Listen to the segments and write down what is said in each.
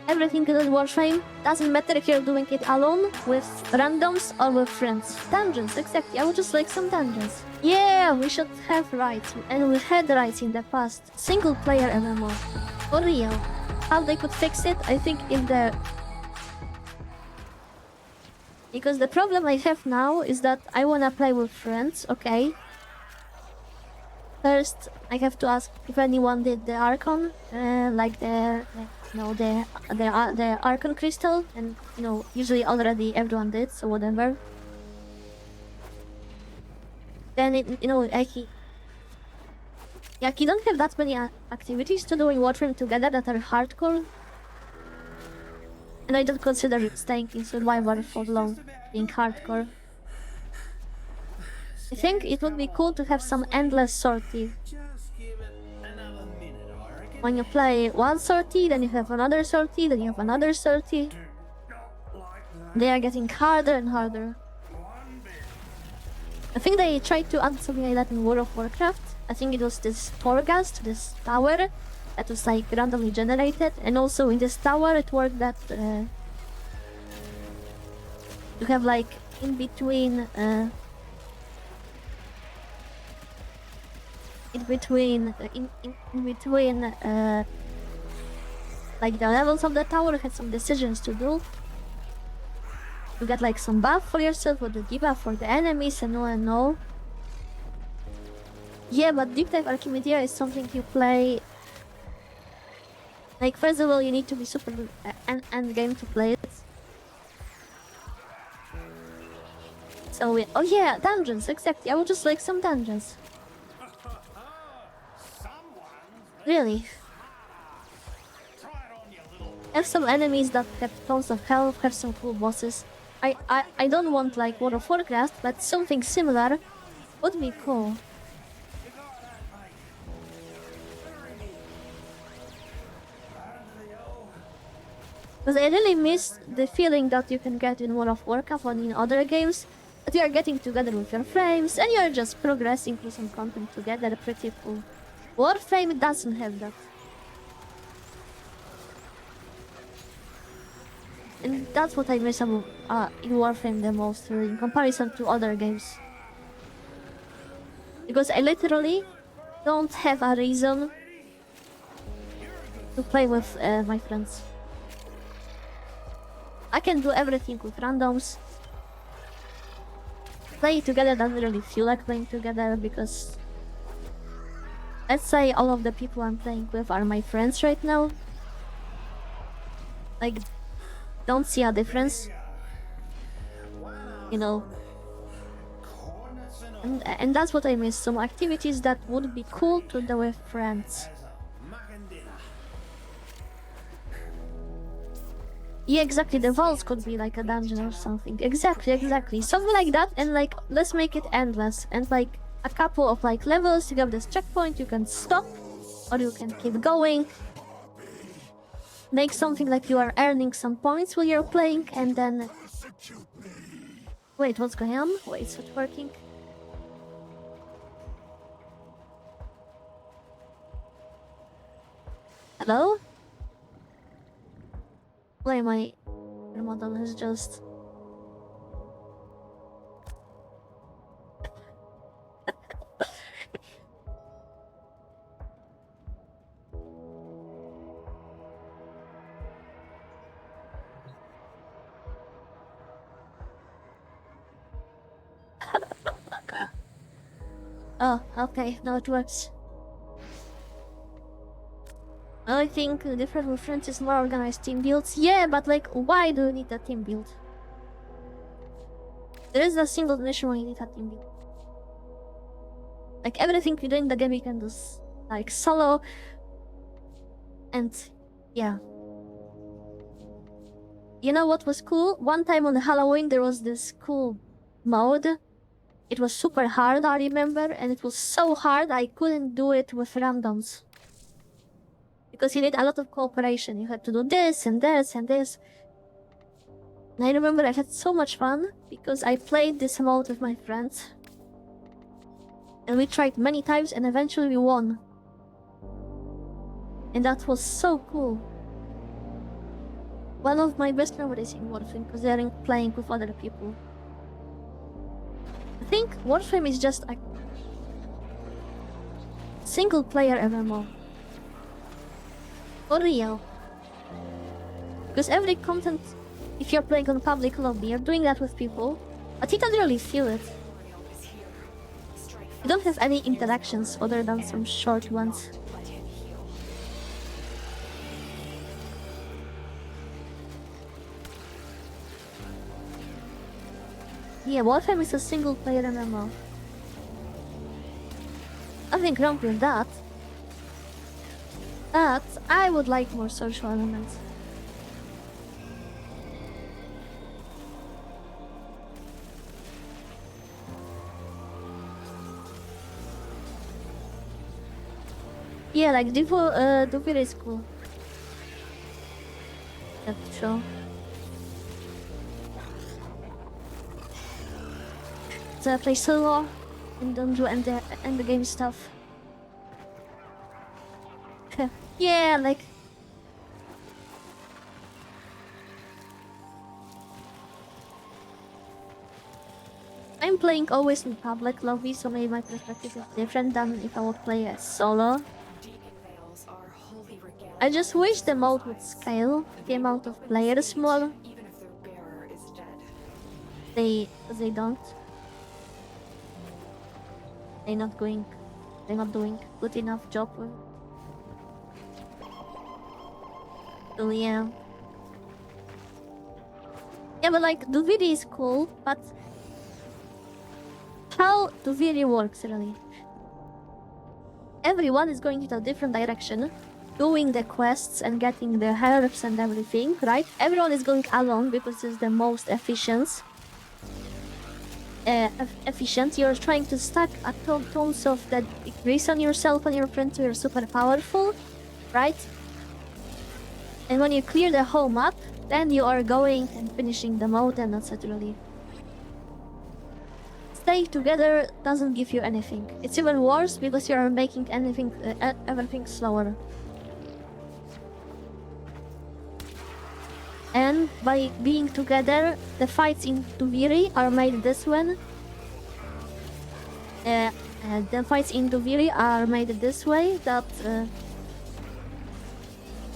Everything is Warframe. Doesn't matter if you're doing it alone, with randoms, or with friends. Dungeons, exactly. I would just like some dungeons. Yeah, we should have rights, and we had rights in the past. Single-player MMO. Boreal. How they could fix it? I think in the... Because the problem I have now is that I wanna play with friends, okay? First, I have to ask if anyone did the Archon, like the Archon crystal, and usually already everyone did, so whatever. Then you don't have that many activities to do in Warframe together that are hardcore, and I don't consider staying in survivor for long being hardcore. I think it would be cool to have some endless sortie. When you play one sortie, then you have another sortie, then you have another sortie. They are getting harder and harder. I think they tried to add something like that in World of Warcraft. I think it was this forecast, this tower, that was like randomly generated. And also in this tower it worked that you have like in between like the levels of the tower, you had some decisions to do. You get like some buff for yourself or the debuff for the enemies and all. Yeah, but Deep Dive Archimedia is something you play. Like, first of all, you need to be super good end game to play it. So oh yeah, dungeons, exactly. I would just like some dungeons. Really. Have some enemies that have tons of health, have some cool bosses. I don't want like World of Warcraft, but something similar would be cool. Because I really miss the feeling that you can get in World of Warcraft or in other games, that you are getting together with your friends and you are just progressing through some content together. Pretty cool. Warframe doesn't have that. And that's what I miss about in Warframe the most, in comparison to other games. Because I literally don't have a reason to play with my friends. I can do everything with randoms. Play together doesn't really feel like playing together because... Let's say all of the people I'm playing with are my friends right now. Like, don't see a difference. And that's what I miss. Some activities that would be cool to do with friends. Yeah, exactly. The vaults could be like a dungeon or something. Exactly. Something like that, and like, let's make it endless. And like, a couple of like levels, you have this checkpoint, you can stop, or you can keep going. Make something like you are earning some points while you're playing, and then... Wait, what's going on? Wait, it's not working. Hello? Why my model has just... Oh, okay, now it works. I think the difference with friends is more organized team builds. Yeah, but like, why do you need a team build? There is a single mission where you need a team build. Like, everything you do in the game you can do like solo. And yeah. You know what was cool? One time on Halloween there was this cool mode. It was super hard, I remember, and it was so hard I couldn't do it with randoms. Because you need a lot of cooperation. You had to do this and this and this. And I remember I had so much fun because I played this mode with my friends. And we tried many times and eventually we won. And that was so cool. one of my best memories in Warframe because they're playing with other people. I think Warframe is just a single-player MMO. For real. Because every content, if you're playing on public lobby, you're doing that with people, but you can't really feel it. You don't have any interactions other than some short ones. Yeah, Warframe is a single-player MMO. Nothing wrong with that. But I would like more social elements. Yeah, like Dupir is cool. That's true. So I play solo and don't do end the game stuff. Yeah, like I'm playing always in public lobby, so maybe my perspective is different than if I would play as solo. I just wish the mode would scale the amount of players more. They don't. They're not doing good enough job with. So yeah. Yeah, but like Duviri is cool, but how Duviri works really? Everyone is going in a different direction, doing the quests and getting the herbs and everything, right? Everyone is going along because it's the most efficient. You're trying to stack a tons of that increase on yourself and your friends, so you're super powerful, right? And when you clear the whole map, then you are going and finishing the mode, and that's it really. Staying together doesn't give you anything. It's even worse because you are making everything slower. And by being together, the fights in Tuviri are made this way. The fights in Tuviri are made this way that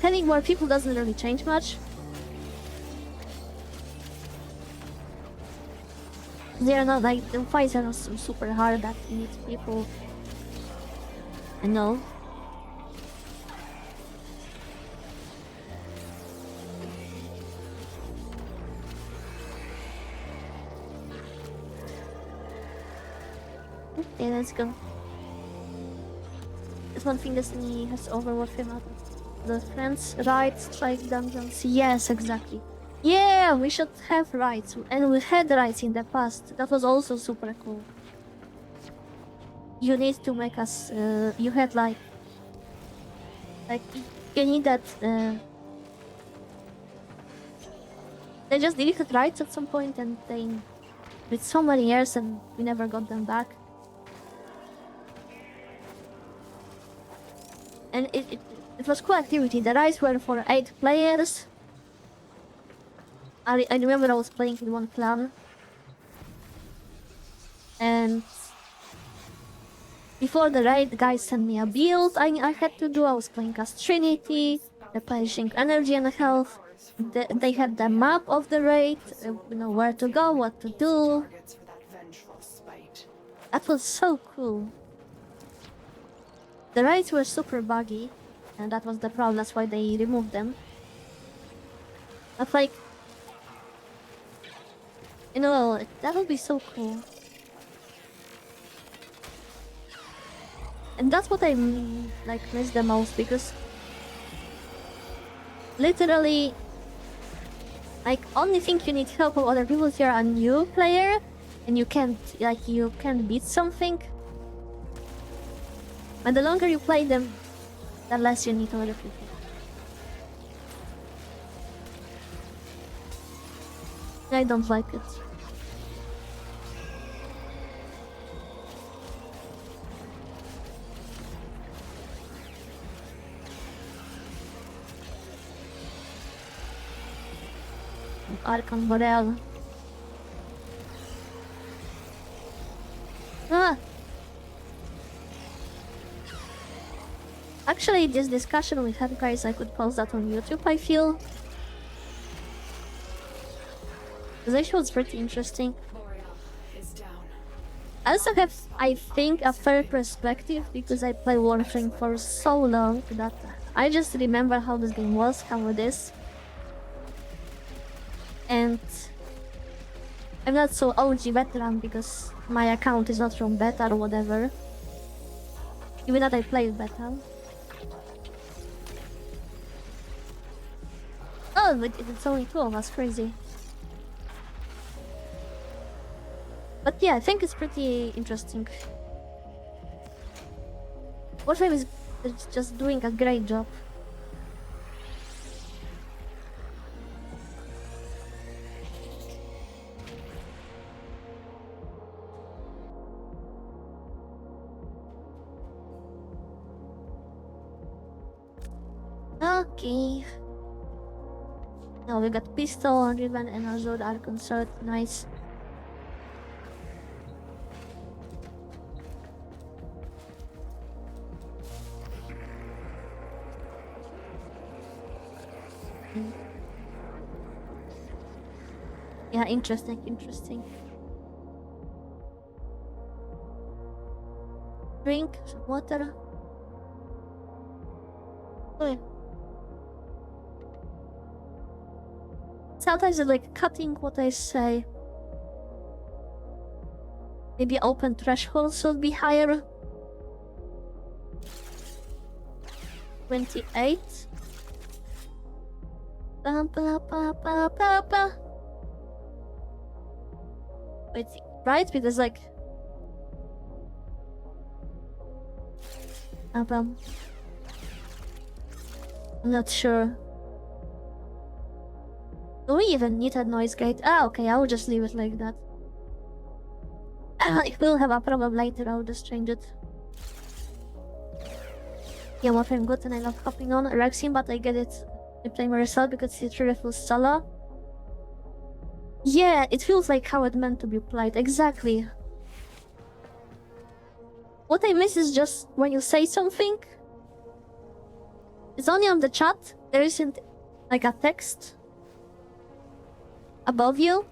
having more people doesn't really change much. They're not like the fights are not so super hard that you need people. I know. Okay, let's go. There's one thing Destiny has over Warframe out. The friends, raids, strike dungeons. Yes, exactly. Yeah, we should have raids, and we had raids in the past. That was also super cool. You need to make us. You had like you need that. They just deleted raids at some point, and they with so many years, and we never got them back. And it was cool activity. The raids were for 8 players. I remember I was playing with one clan. And before the raid, the guys sent me a build I had to do. I was playing as Trinity, replenishing energy and health. They had the map of the raid, where to go, what to do. That was so cool. The raids were super buggy, and that was the problem. That's why they removed them. But like, that would be so cool. And that's what I miss the most, because literally, only thing you need help of other people if you're a new player and you can't beat something. And the longer you play them, the less you need other people. I don't like it. Archon Boreal. Ah! Actually, this discussion we had, guys, I could post that on YouTube, I feel. This issue was pretty interesting. Boreal is down. I also have, I think, a fair perspective because I play Warframe for so long that I just remember how this game was, how it is. And I'm not so OG veteran because my account is not from beta or whatever. Even that I played beta. Oh, but it's only 2 of us, crazy. But yeah, I think it's pretty interesting. Warframe is just doing a great job. Okay. Now we got Pistol, Riven, and Azure Archon Sword. Nice. Yeah, interesting, interesting. Drink some water. Okay. Sometimes it's like cutting what I say. Maybe open threshold should be higher. 28. Ba, ba, ba, ba, ba, ba. Wait, right? Because like... I'm not sure. Do we even need a noise gate? Ah, okay, I'll just leave it like that. If we'll have a problem later, I'll just change it. Yeah, Warframe good and I love hopping on Rexing, but I get it. I play myself because it really feels solo. Yeah, it feels like how it meant to be played, exactly. What I miss is just when you say something. It's only on the chat, there isn't like a text above you.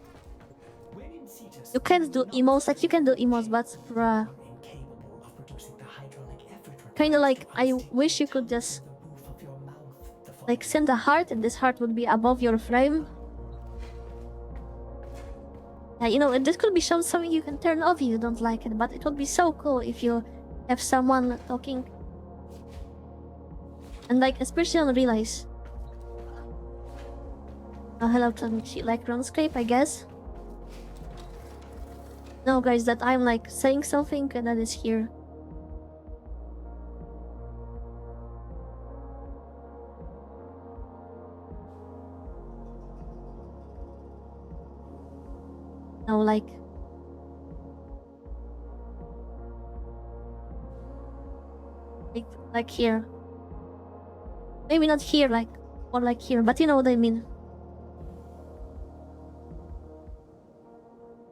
You can't do emotes, like you can do emotes, but bruh. Kinda like, I wish you could just like send a heart and this heart would be above your frame. Yeah, you know, and this could be something you can turn off if you don't like it, but it would be so cool if you have someone talking. And like, especially on Relays. Oh, hello, Tanichi. Like RuneScape, I guess. No, guys, that I'm like saying something and that is here. No, like here. Maybe not here, like, or like here, but you know what I mean.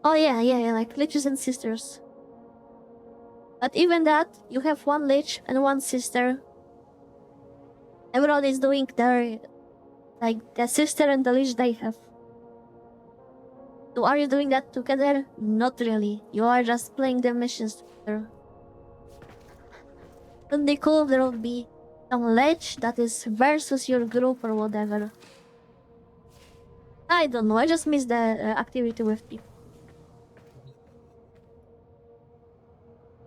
Oh yeah, like liches and sisters. But even that, you have one lich and one sister. Everyone is doing their, like, the sister and the lich they have. So are you doing that together? Not really. You are just playing the missions together. Wouldn't be cool if there would be some lich that is versus your group or whatever. I don't know, I just miss the activity with people.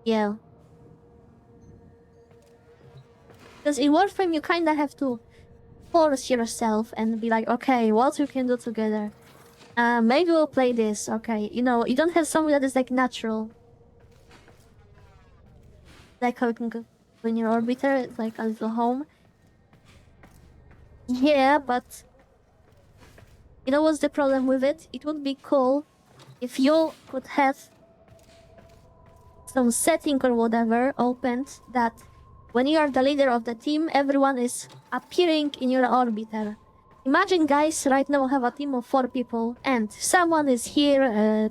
Yeah. Because in Warframe you kinda have to force yourself and be like, okay, what we can do together? Maybe we'll play this, okay. You know, you don't have something that is like natural. Like how you can go when you're orbiter, it's like a little home. Yeah, but you know what's the problem with it? It would be cool if you could have some setting or whatever opened that when you are the leader of the team, everyone is appearing in your orbiter. Imagine, guys, right now I have a team of 4 people, and someone is here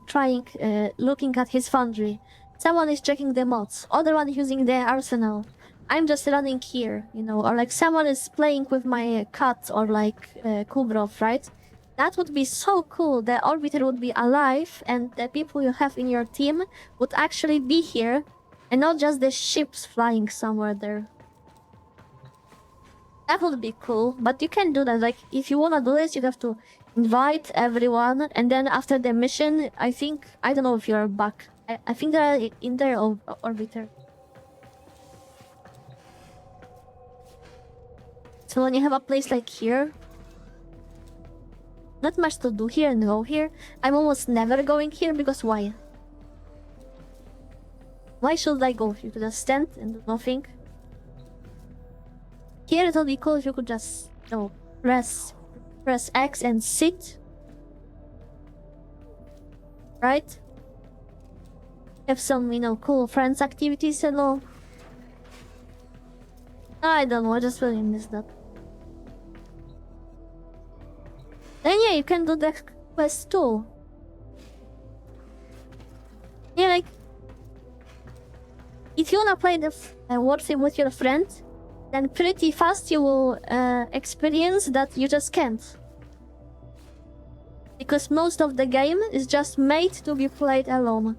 looking at his foundry. Someone is checking the mods, other one is using the arsenal. I'm just running here, you know, or like someone is playing with my cat or like Kubrov, right? That would be so cool. The orbiter would be alive, and the people you have in your team would actually be here, and not just the ships flying somewhere there. That would be cool, but you can't do that. Like, if you wanna do this, you have to invite everyone, and then after the mission, I think, I don't know if you're back. I think they're in their orbiter. So when you have a place like here, not much to do here and go here. I'm almost never going here because why? Why should I go? You could just stand and do nothing. Here it would be cool if you could just, you know, press X and sit. Right? Have some, you know, cool friends activities and all. I don't know, I just really miss that. Then yeah, you can do the quest too. Yeah, like, if you wanna play the Warframe with your friend, then pretty fast you will experience that you just can't. Because most of the game is just made to be played alone.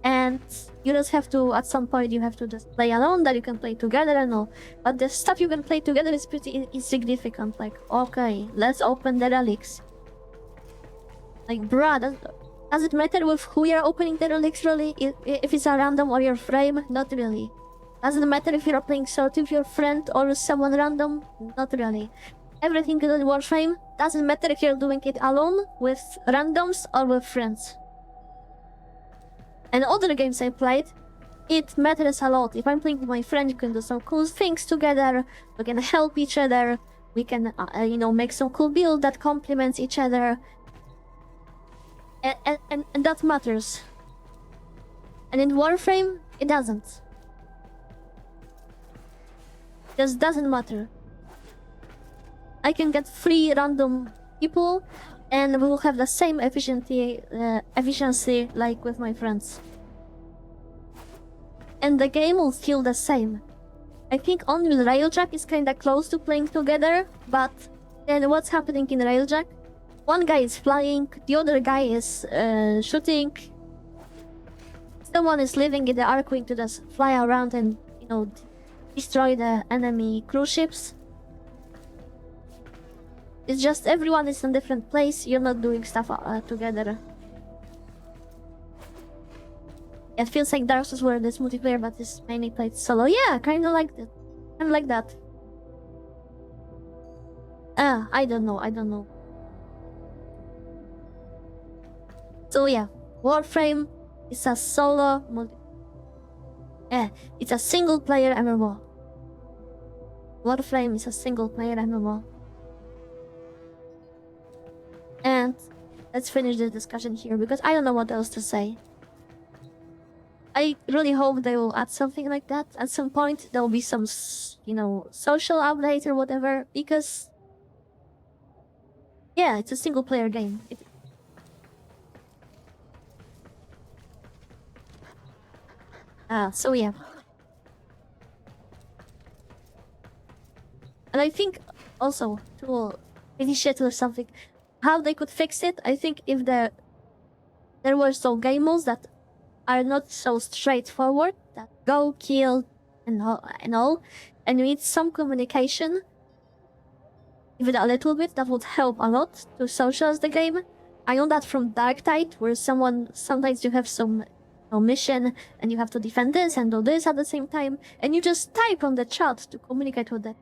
And you just have to, at some point, you have to just play alone, that you can play together and all. But the stuff you can play together is pretty insignificant. Like, okay, let's open the relics. Like, bruh, does it matter with who you're opening the relics, really? If it's a random or your frame? Not really. Doesn't matter if you're playing solo with your friend or someone random? Not really. Everything in Warframe doesn't matter if you're doing it alone, with randoms, or with friends. And other games I played, it matters a lot. If I'm playing with my friend, you can do some cool things together, we can help each other, we can, you know, make some cool build that complements each other. And that matters. And in Warframe, it doesn't. Just doesn't matter. I can get 3 random people and we will have the same efficiency like with my friends. And the game will feel the same. I think only with Railjack is kinda close to playing together, but then what's happening in Railjack? One guy is flying, the other guy is shooting. Someone is living in the Archon to just fly around and, you know, destroy the enemy cruise ships. It's just everyone is in a different place, you're not doing stuff together. It feels like Dark Souls where this multiplayer but is mainly played solo. Yeah, kinda like that. Kinda like that. I don't know. So yeah, Warframe is a solo it's a single player MMO. Warframe is a single player MMO. And let's finish the discussion here because I don't know what else to say. I really hope they will add something like that. At some point there will be some, you know, social update or whatever, because yeah, it's a single player game. So yeah. And I think also to finish it with something, how they could fix it, I think if there were some game modes that are not so straightforward, that go, kill, and all, and you need some communication, even a little bit, that would help a lot to socialize the game. I know that from Dark Tide, where sometimes you have some mission and you have to defend this and do this at the same time, and you just type on the chat to communicate with them.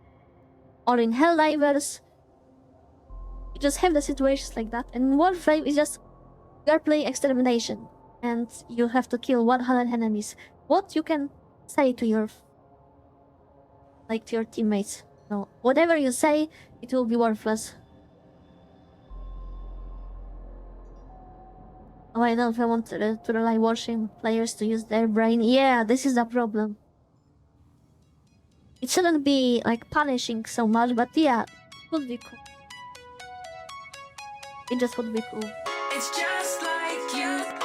Or in Helldivers, you just have the situations like that. And Warframe is just, you're playing extermination and you have to kill 100 enemies. What you can say to your teammates? No, whatever you say, it will be worthless. Oh, I know if I want to rely Warframe players to use their brain. Yeah, this is the problem. It shouldn't be like punishing so much, but yeah, it would be cool. It just would be cool. It's just like you.